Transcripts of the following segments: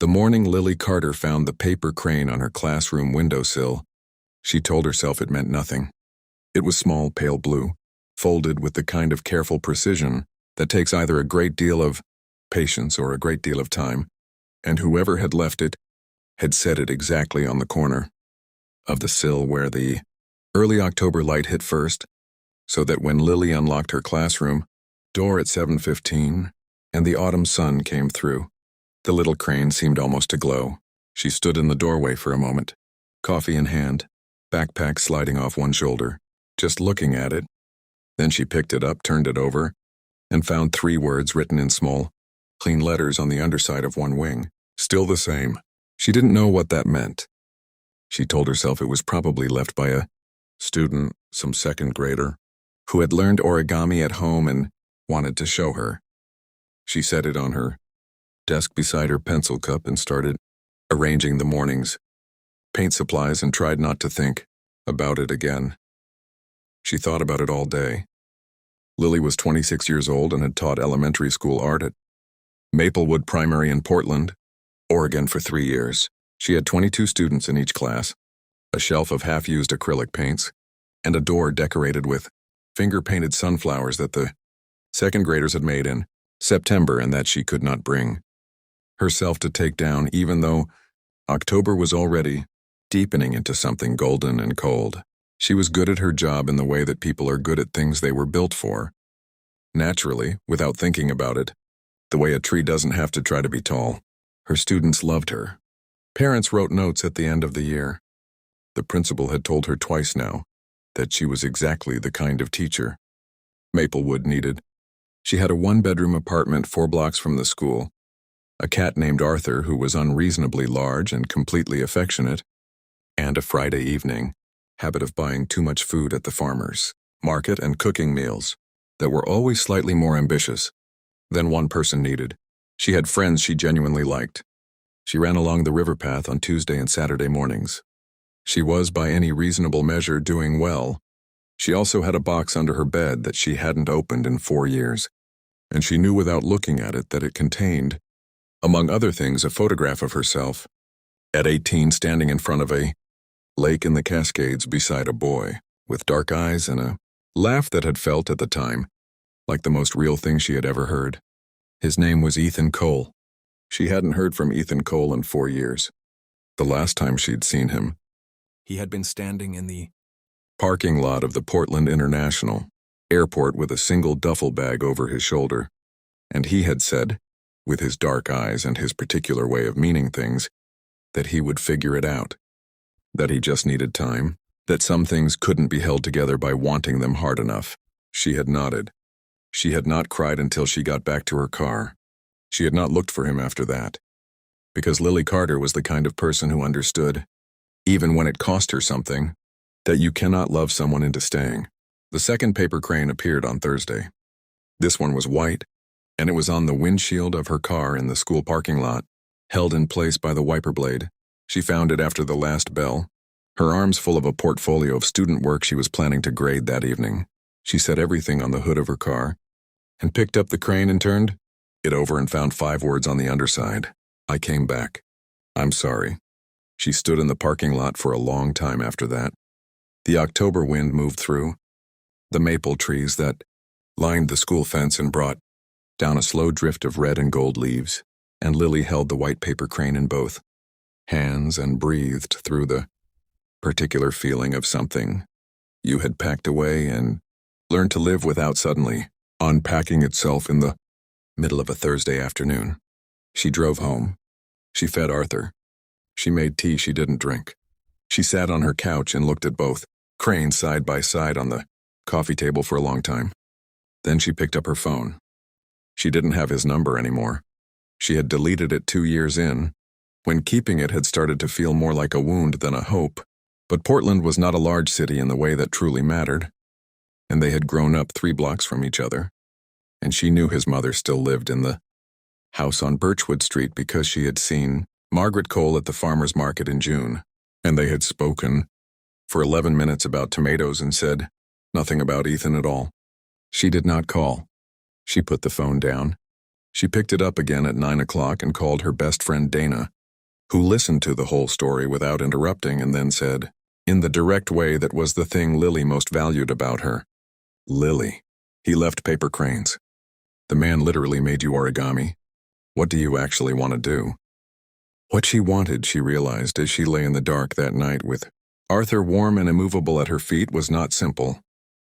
The morning Lily Carter found the paper crane on her classroom windowsill, she told herself it meant nothing. It was small, pale blue, folded with the kind of careful precision that takes either a great deal of patience or a great deal of time, and whoever had left it had set it exactly on the corner of the sill where the early October light hit first, so that when Lily unlocked her classroom door at 7:15 and the autumn sun came through, the little crane seemed almost to glow. She stood in the doorway for a moment, coffee in hand, backpack sliding off one shoulder, just looking at it. Then she picked it up, turned it over, and found 3 words written in small, clean letters on the underside of one wing. Still the same. She didn't know what that meant. She told herself it was probably left by a student, some second grader, who had learned origami at home and wanted to show her. She set it on her desk beside her pencil cup and started arranging the morning's paint supplies and tried not to think about it again. She thought about it all day. Lily was 26 years old and had taught elementary school art at Maplewood Primary in Portland, Oregon for 3 years. She had 22 students in each class, a shelf of half-used acrylic paints, and a door decorated with finger-painted sunflowers that the second graders had made in September and that she could not bring herself to take down, even though October was already deepening into something golden and cold. She was good at her job in the way that people are good at things they were built for. Naturally, without thinking about it, the way a tree doesn't have to try to be tall. Her students loved her. Parents wrote notes at the end of the year. The principal had told her twice now that she was exactly the kind of teacher Maplewood needed. She had a 1-bedroom apartment 4 blocks from the school, a cat named Arthur who was unreasonably large and completely affectionate, and a Friday evening habit of buying too much food at the farmer's market and cooking meals that were always slightly more ambitious than one person needed. She had friends she genuinely liked. She ran along the river path on Tuesday and Saturday mornings. She was, by any reasonable measure, doing well. She also had a box under her bed that she hadn't opened in 4 years, and she knew without looking at it that it contained, among other things, a photograph of herself at 18 standing in front of a lake in the Cascades beside a boy with dark eyes and a laugh that had felt at the time like the most real thing she had ever heard. His name was Ethan Cole. She hadn't heard from Ethan Cole in 4 years. The last time she'd seen him, he had been standing in the parking lot of the Portland International Airport with a single duffel bag over his shoulder, and he had said, with his dark eyes and his particular way of meaning things, that he would figure it out, that he just needed time, that some things couldn't be held together by wanting them hard enough. She had nodded. She had not cried until she got back to her car. She had not looked for him after that, because Lily Carter was the kind of person who understood, even when it cost her something, that you cannot love someone into staying. The second paper crane appeared on Thursday. This one was white, and it was on the windshield of her car in the school parking lot, held in place by the wiper blade. She found it after the last bell, her arms full of a portfolio of student work she was planning to grade that evening. She set everything on the hood of her car, and picked up the crane and turned it over and found 5 words on the underside. I came back. I'm sorry. She stood in the parking lot for a long time after that. The October wind moved through the maple trees that lined the school fence and brought down a slow drift of red and gold leaves, and Lily held the white paper crane in both hands and breathed through the particular feeling of something you had packed away and learned to live without suddenly unpacking itself in the middle of a Thursday afternoon. She drove home. She fed Arthur. She made tea she didn't drink. She sat on her couch and looked at both cranes side by side on the coffee table for a long time. Then she picked up her phone. She didn't have his number anymore. She had deleted it 2 years in, when keeping it had started to feel more like a wound than a hope. But Portland was not a large city in the way that truly mattered, and they had grown up 3 blocks from each other, and she knew his mother still lived in the house on Birchwood Street because she had seen Margaret Cole at the farmer's market in June, and they had spoken for 11 minutes about tomatoes and said nothing about Ethan at all. She did not call. She put the phone down She picked it up again at 9 o'clock and called her best friend Dana, who listened to the whole story without interrupting and then said, in the direct way that was the thing Lily most valued about her, Lily, he left paper cranes. The man literally made you origami. What do you actually want to do? What she wanted, she realized as she lay in the dark that night with Arthur warm and immovable at her feet, was not simple.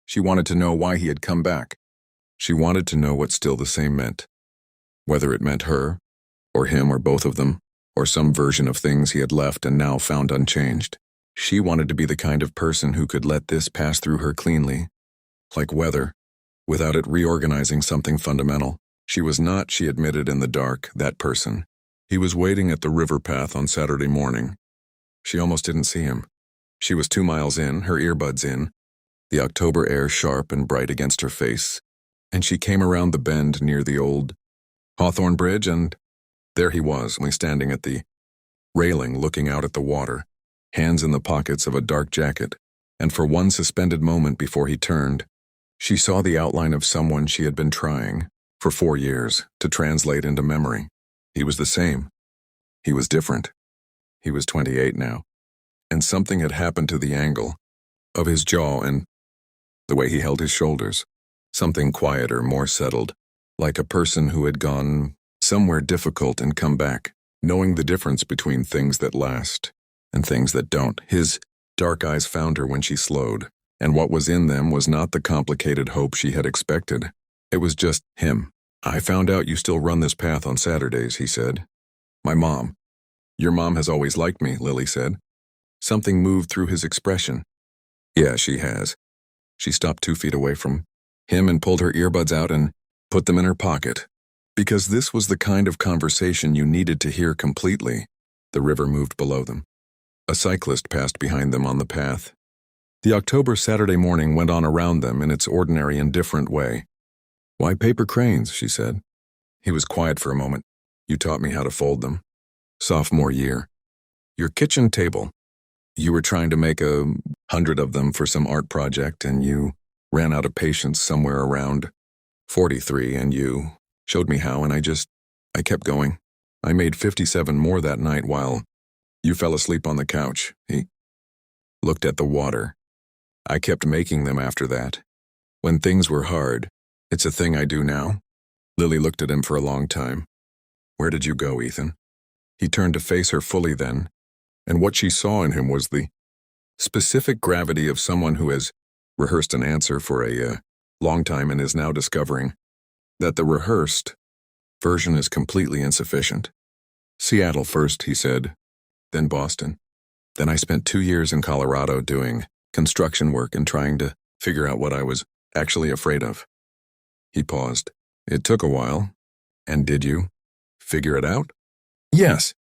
She wanted to know why he had come back. She wanted to know what still the same meant. Whether it meant her, or him, or both of them, or some version of things he had left and now found unchanged. She wanted to be the kind of person who could let this pass through her cleanly, like weather, without it reorganizing something fundamental. She was not, she admitted in the dark, that person. He was waiting at the river path on Saturday morning. She almost didn't see him. She was 2 miles in, her earbuds in, the October air sharp and bright against her face, and she came around the bend near the old Hawthorne Bridge, and there he was, only standing at the railing looking out at the water, hands in the pockets of a dark jacket, and for one suspended moment before he turned, she saw the outline of someone she had been trying, for 4 years, to translate into memory. He was the same. He was different. He was 28 now, and something had happened to the angle of his jaw and the way he held his shoulders. Something quieter, more settled, like a person who had gone somewhere difficult and come back, knowing the difference between things that last and things that don't. His dark eyes found her when she slowed, and what was in them was not the complicated hope she had expected. It was just him. I found out you still run this path on Saturdays, he said. My mom. Your mom has always liked me, Lily said. Something moved through his expression. Yeah, she has. She stopped 2 feet away from him and pulled her earbuds out and put them in her pocket. Because this was the kind of conversation you needed to hear completely. The river moved below them. A cyclist passed behind them on the path. The October Saturday morning went on around them in its ordinary indifferent way. Why paper cranes, she said. He was quiet for a moment. You taught me how to fold them. Sophomore year. Your kitchen table. You were trying to make 100 of them for some art project, and you ran out of patience somewhere around 43, and you showed me how, and I kept going. I made 57 more that night while you fell asleep on the couch. He looked at the water. I kept making them after that. When things were hard, it's a thing I do now. Lily looked at him for a long time. Where did you go, Ethan? He turned to face her fully then, and what she saw in him was the specific gravity of someone who has rehearsed an answer for a long time and is now discovering that the rehearsed version is completely insufficient. Seattle first, he said, then Boston. Then I spent 2 years in Colorado doing construction work and trying to figure out what I was actually afraid of. He paused. It took a while. And did you figure it out? Yes.